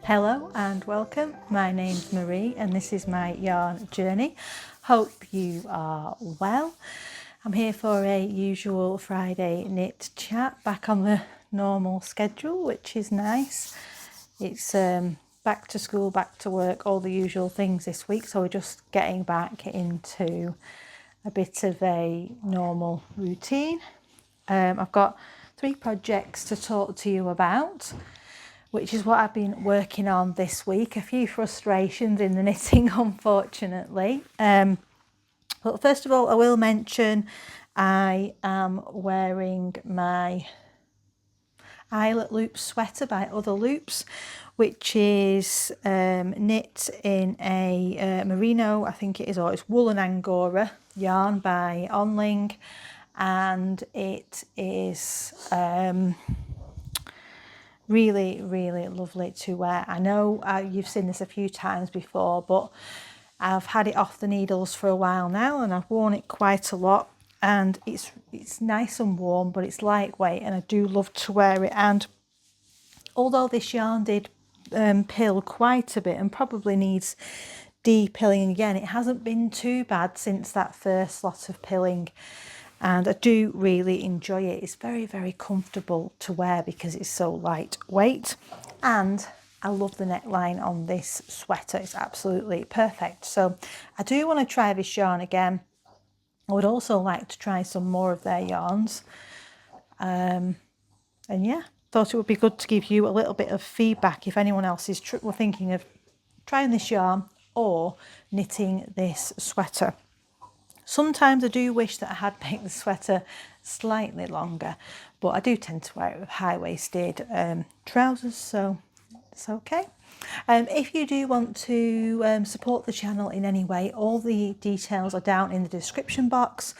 Hello and welcome. My name's Marie and this is my yarn journey. Hope you are well. I'm here for a usual Friday knit chat, back on the normal schedule, which is nice. It's back to school, back to work, all the usual things this week, so we're just getting back into a bit of a normal routine. I've got 3 projects to talk to you about, which is what I've been working on this week. A few frustrations in the knitting, unfortunately. But first of all, I will mention I am wearing my eyelet loop sweater by Other Loops, which is knit in a merino, I think it is, or it's woolen angora yarn by Onling, and it is really lovely to wear. I know you've seen this a few times before, but I've had it off the needles for a while now and I've worn it quite a lot, and it's nice and warm, but it's lightweight and I do love to wear it. And although this yarn did pill quite a bit and probably needs de-pilling again, it hasn't been too bad since that first lot of pilling. And I do really enjoy it. It's very comfortable to wear because it's so lightweight, and I love the neckline on this sweater. It's absolutely perfect. So I do want to try this yarn again. I would also like to try some more of their yarns. And yeah, thought it would be good to give you a little bit of feedback if anyone else is thinking of trying this yarn or knitting this sweater. Sometimes I do wish that I had made the sweater slightly longer, but I do tend to wear it with high-waisted trousers, so it's okay. If you do want to support the channel in any way, all the details are down in the description box.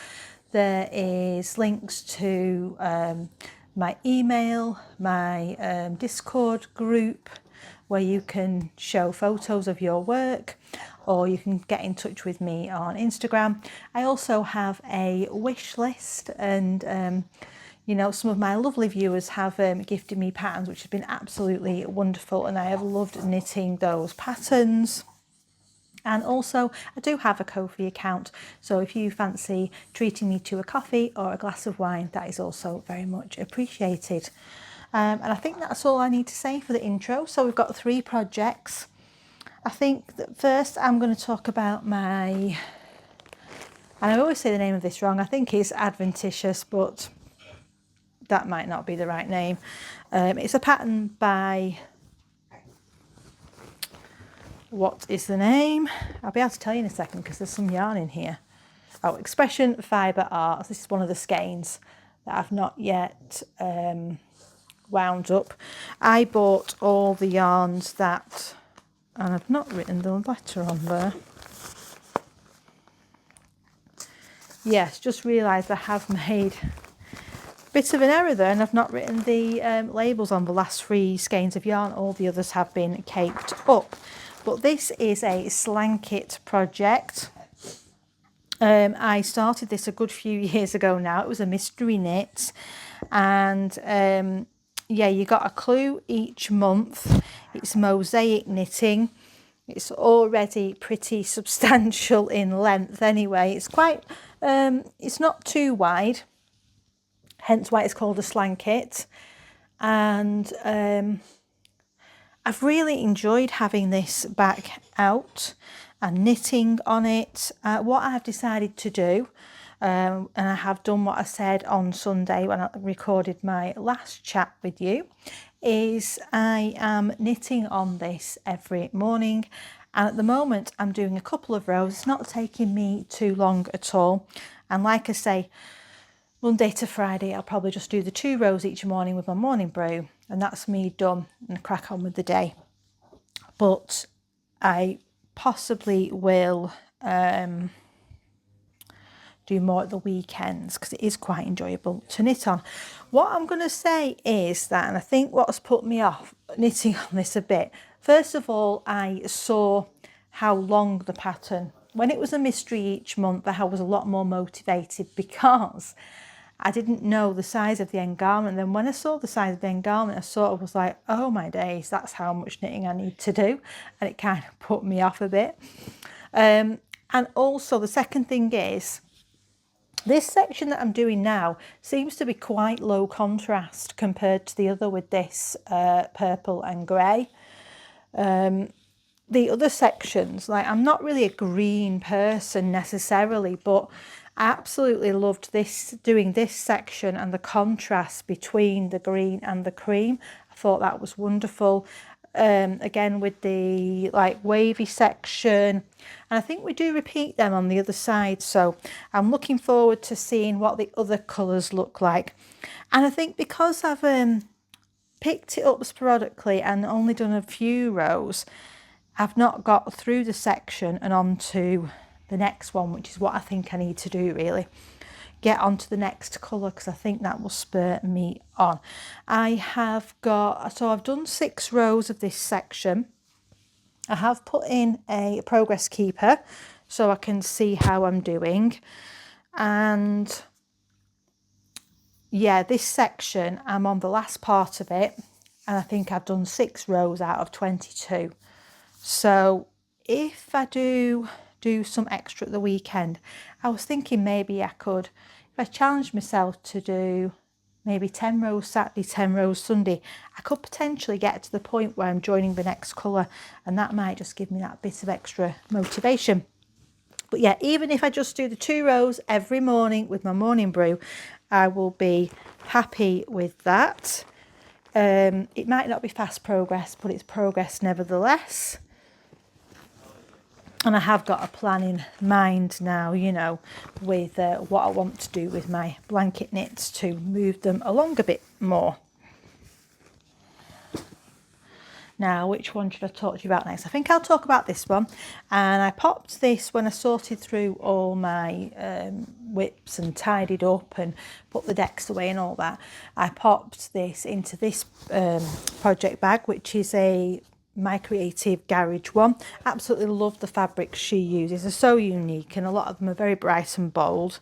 There is links to my email, my Discord group, where you can show photos of your work, or you can get in touch with me on Instagram. I also have a wish list, and you know, some of my lovely viewers have gifted me patterns, which has been absolutely wonderful, and I have loved knitting those patterns. And also I do have a Ko-fi account, so if you fancy treating me to a coffee or a glass of wine, that is also very much appreciated. And I think that's all I need to say for the intro. So we've got 3 projects. I think that first I'm going to talk about my, and I always say the name of this wrong, I think it's Adventitious, but that might not be the right name. It's a pattern by, what is the name? I'll be able to tell you in a second because there's some yarn in here. Oh, Expression Fibre Arts. This is one of the skeins that I've not yet wound up. I bought all the yarns that, and I've not written the letter on there. Yes, just realised I have made a bit of an error there, and I've not written the labels on the last 3 skeins of yarn. All the others have been caked up. But this is a Slankit project. I started this a good few years ago now. It was a mystery knit, and yeah, you got a clue each month. It's mosaic knitting. It's already pretty substantial in length anyway. It's quite, it's not too wide, hence why it's called a Slankit. And I've really enjoyed having this back out and knitting on it. What I've decided to do, and I have done what I said on Sunday when I recorded my last chat with you, is I am knitting on this every morning, and at the moment I'm doing a couple of rows. It's not taking me too long at all, and like I say, Monday to Friday I'll probably just do the 2 rows each morning with my morning brew, and that's me done and crack on with the day. But I possibly will do more at the weekends because it is quite enjoyable to knit on. What I'm going to say is that, and I think what's put me off knitting on this a bit, first of all, I saw how long the pattern, when it was a mystery each month, I was a lot more motivated because I didn't know the size of the end garment. Then when I saw the size of the end garment, I sort of was like, oh my days, that's how much knitting I need to do. And it kind of put me off a bit. And also the second thing is, this section that I'm doing now seems to be quite low contrast compared to the other with this purple and grey. The other sections, like, I'm not really a green person necessarily, but I absolutely loved this, doing this section and the contrast between the green and the cream. I thought that was wonderful. Again with the like wavy section, and I think we do repeat them on the other side, so I'm looking forward to seeing what the other colours look like. And I think because I've picked it up sporadically and only done a few rows, I've not got through the section and on to the next one, which is what I think I need to do, really. Get onto the next colour, because I think that will spur me on. I have got, so I've done 6 rows of this section. I have put in a progress keeper so I can see how I'm doing. And yeah, this section, I'm on the last part of it, and I think I've done 6 rows out of 22. So if I do some extra at the weekend, I was thinking maybe I could, if I challenged myself to do maybe 10 rows Saturday, 10 rows Sunday, I could potentially get to the point where I'm joining the next colour, and that might just give me that bit of extra motivation. But yeah, even if I just do the 2 rows every morning with my morning brew, I will be happy with that. It might not be fast progress, but it's progress nevertheless. And I have got a plan in mind now, you know, with what I want to do with my blanket knits to move them along a bit more. Now, which one should I talk to you about next? I think I'll talk about this one. And I popped this when I sorted through all my whips and tidied up and put the decks away and all that. I popped this into this project bag, which is my creative garage one. Absolutely love the fabrics she uses. They're so unique, and a lot of them are very bright and bold.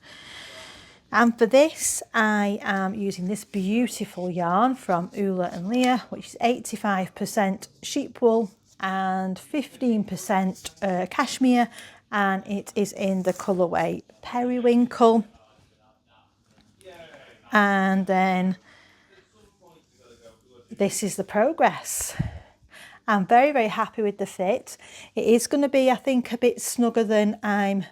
And for this, I am using this beautiful yarn from Ula and Leah, which is 85% sheep wool and 15% cashmere, and it is in the colourway Periwinkle. And then this is the progress. I'm very, very happy with the fit. It is going to be, I think, a bit snugger than I'm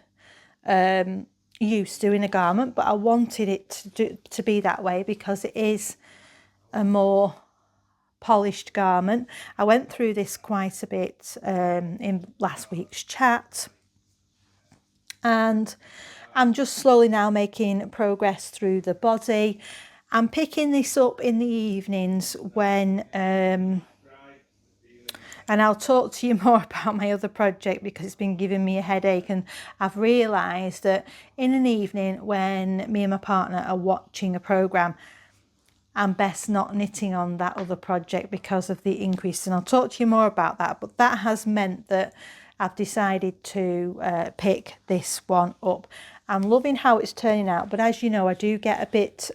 used to in a garment, but I wanted it to be that way because it is a more polished garment. I went through this quite a bit in last week's chat, and I'm just slowly now making progress through the body. I'm picking this up in the evenings when and I'll talk to you more about my other project because it's been giving me a headache, and I've realised that in an evening when me and my partner are watching a programme, I'm best not knitting on that other project because of the increase, and I'll talk to you more about that. But that has meant that I've decided to pick this one up. I'm loving how it's turning out, but as you know, I do get a bit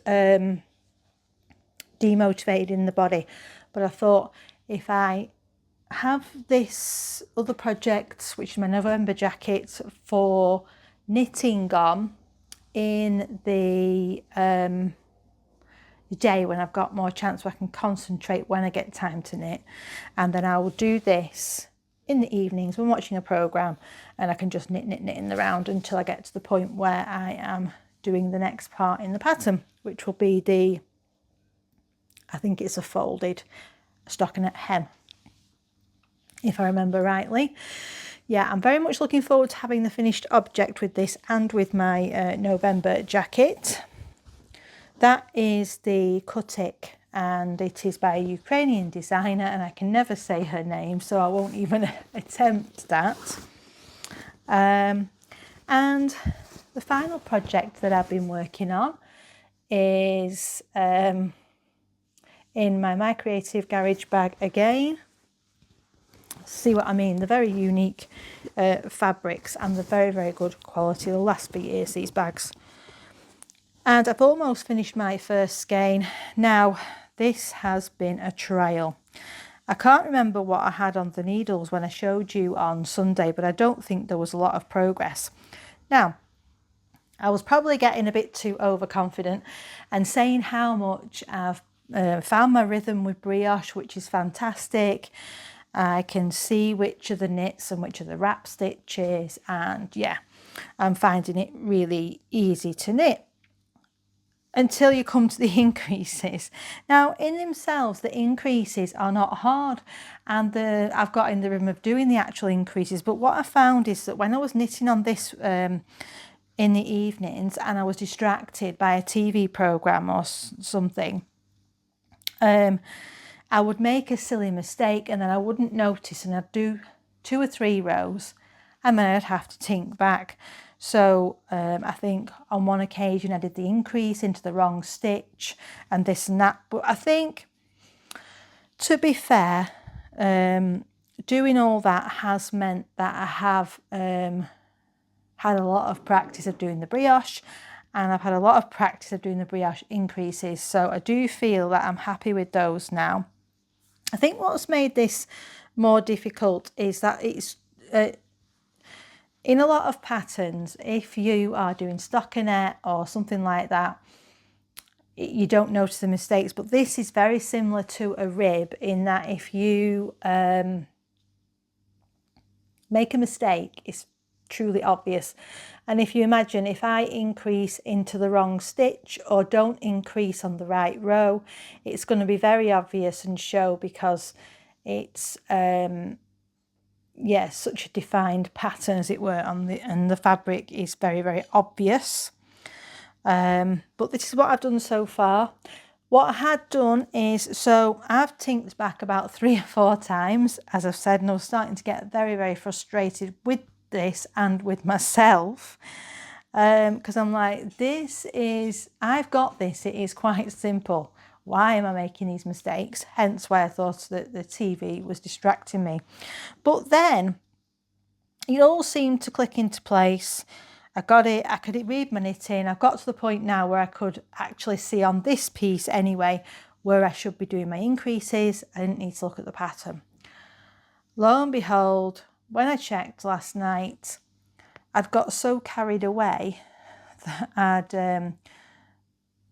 demotivated in the body. But I thought if I have this other project, which is my November jacket, for knitting on in the day when I've got more chance, where I can concentrate when I get time to knit, and then I will do this in the evenings when watching a programme, and I can just knit in the round until I get to the point where I am doing the next part in the pattern, which will be I think it's a folded stockinette hem, if I remember rightly. Yeah, I'm very much looking forward to having the finished object with this and with my November jacket. That is the Kutik, and it is by a Ukrainian designer, and I can never say her name, so I won't even attempt that. And the final project that I've been working on is in my Creative Garage bag again. See what I mean? They're very unique fabrics, and they're very, very good quality. They'll last for years, these bags. And I've almost finished my first skein. Now, this has been a trial. I can't remember what I had on the needles when I showed you on Sunday, but I don't think there was a lot of progress. Now, I was probably getting a bit too overconfident and saying how much I've found my rhythm with brioche, which is fantastic. I can see which are the knits and which are the wrap stitches, and yeah, I'm finding it really easy to knit until you come to the increases. Now, in themselves, the increases are not hard, and I've got in the rhythm of doing the actual increases. But what I found is that when I was knitting on this in the evenings and I was distracted by a TV program or something, I would make a silly mistake and then I wouldn't notice, and I'd do 2 or 3 rows and then I'd have to tink back. So I think on one occasion I did the increase into the wrong stitch and this and that. But I think, to be fair, doing all that has meant that I have had a lot of practice of doing the brioche, and I've had a lot of practice of doing the brioche increases. So I do feel that I'm happy with those now. I think what's made this more difficult is that it's in a lot of patterns, if you are doing stockinette or something like that, you don't notice the mistakes. But this is very similar to a rib in that if you make a mistake, it's truly obvious. And if you imagine, if I increase into the wrong stitch or don't increase on the right row, it's going to be very obvious and show, because it's yeah, such a defined pattern, as it were, on and the fabric is very, very obvious. But this is what I've done so far. What I had done is, so I've tinked back about 3 or 4 times, as I've said, and I was starting to get very, very frustrated with this and with myself, because I'm like, I've got this, it is quite simple. Why am I making these mistakes? Hence why I thought that the TV was distracting me. But then it all seemed to click into place. I got it, I could read my knitting. I've got to the point now where I could actually see on this piece anyway where I should be doing my increases. I didn't need to look at the pattern. Lo and behold, when I checked last night, I'd got so carried away that I'd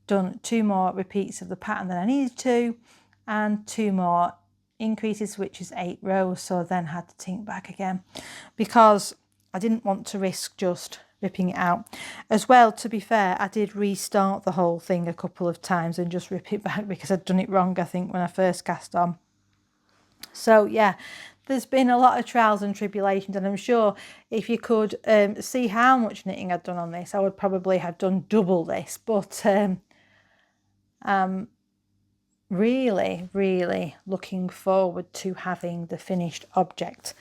done 2 more repeats of the pattern than I needed to, and 2 more increases, which is 8 rows. So I then had to tink back again because I didn't want to risk just ripping it out. As well, to be fair, I did restart the whole thing a couple of times and just rip it back because I'd done it wrong, I think, when I first cast on. So yeah, there's been a lot of trials and tribulations, and I'm sure if you could see how much knitting I'd done on this, I would probably have done double this. But I'm really, really looking forward to having the finished object.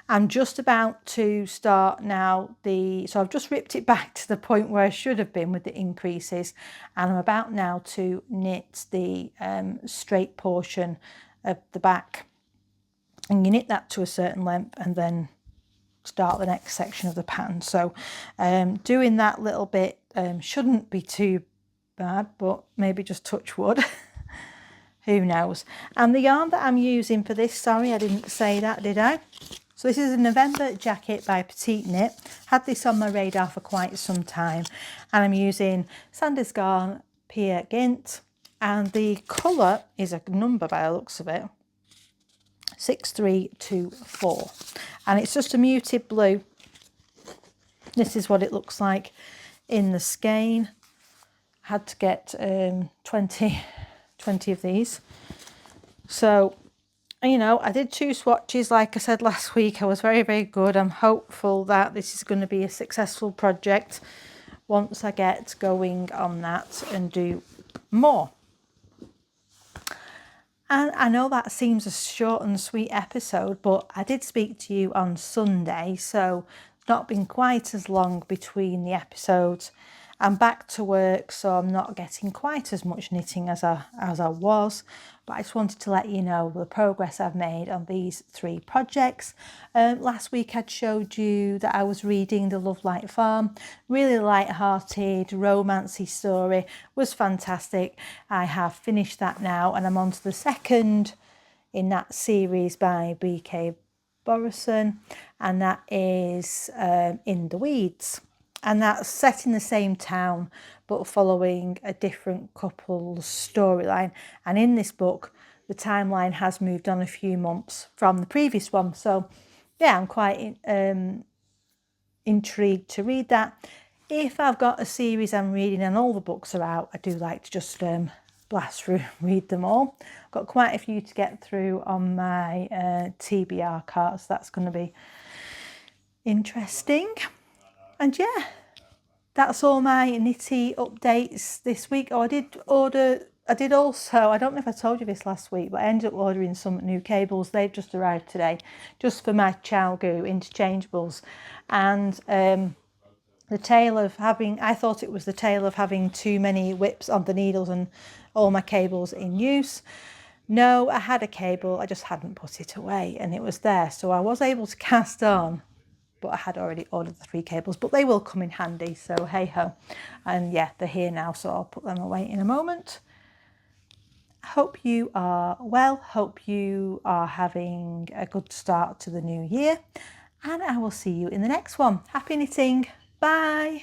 I'm just about to start now so I've just ripped it back to the point where I should have been with the increases, and I'm about now to knit the straight portion of the back. And you knit that to a certain length and then start the next section of the pattern. So doing that little bit shouldn't be too bad, but maybe just touch wood. Who knows? And the yarn that I'm using for this, sorry, I didn't say that, did I? So this is a November jacket by PetiteKnit. Had this on my radar for quite some time, and I'm using Sanders Garn Pear Gint, and the colour is a number by the looks of it, 6324, and it's just a muted blue. This is what it looks like in the skein. Had to get 20 of these. So, you know, I did 2 swatches like I said last week. I was very, very good. I'm hopeful that this is going to be a successful project once I get going on that and do more. And I know that seems a short and sweet episode, but I did speak to you on Sunday, so it's not been quite as long between the episodes. I'm back to work, so I'm not getting quite as much knitting as I was, but I just wanted to let you know the progress I've made on these 3 projects. Last week I'd showed you that I was reading The Love Light Farm. Really light-hearted, romancy story, was fantastic. I have finished that now, and I'm on to the second in that series by B.K. Borison, and that is In the Weeds. And that's set in the same town, but following a different couple's storyline. And in this book, the timeline has moved on a few months from the previous one. So, yeah, I'm quite intrigued to read that. If I've got a series I'm reading and all the books are out, I do like to just blast through, read them all. I've got quite a few to get through on my TBR cart, so that's going to be interesting. And yeah, that's all my knitty updates this week. Oh, I did also, I don't know if I told you this last week, but I ended up ordering some new cables. They've just arrived today, just for my Chalgoo interchangeables. And the tale of having, I thought it was the tale of having too many whips on the needles and all my cables in use. No, I had a cable, I just hadn't put it away, and it was there. So I was able to cast on, but I had already ordered the 3 cables, but they will come in handy, so hey ho. And yeah, they're here now, so I'll put them away in a moment. Hope you are well, hope you are having a good start to the new year, and I will see you in the next one. Happy knitting, bye.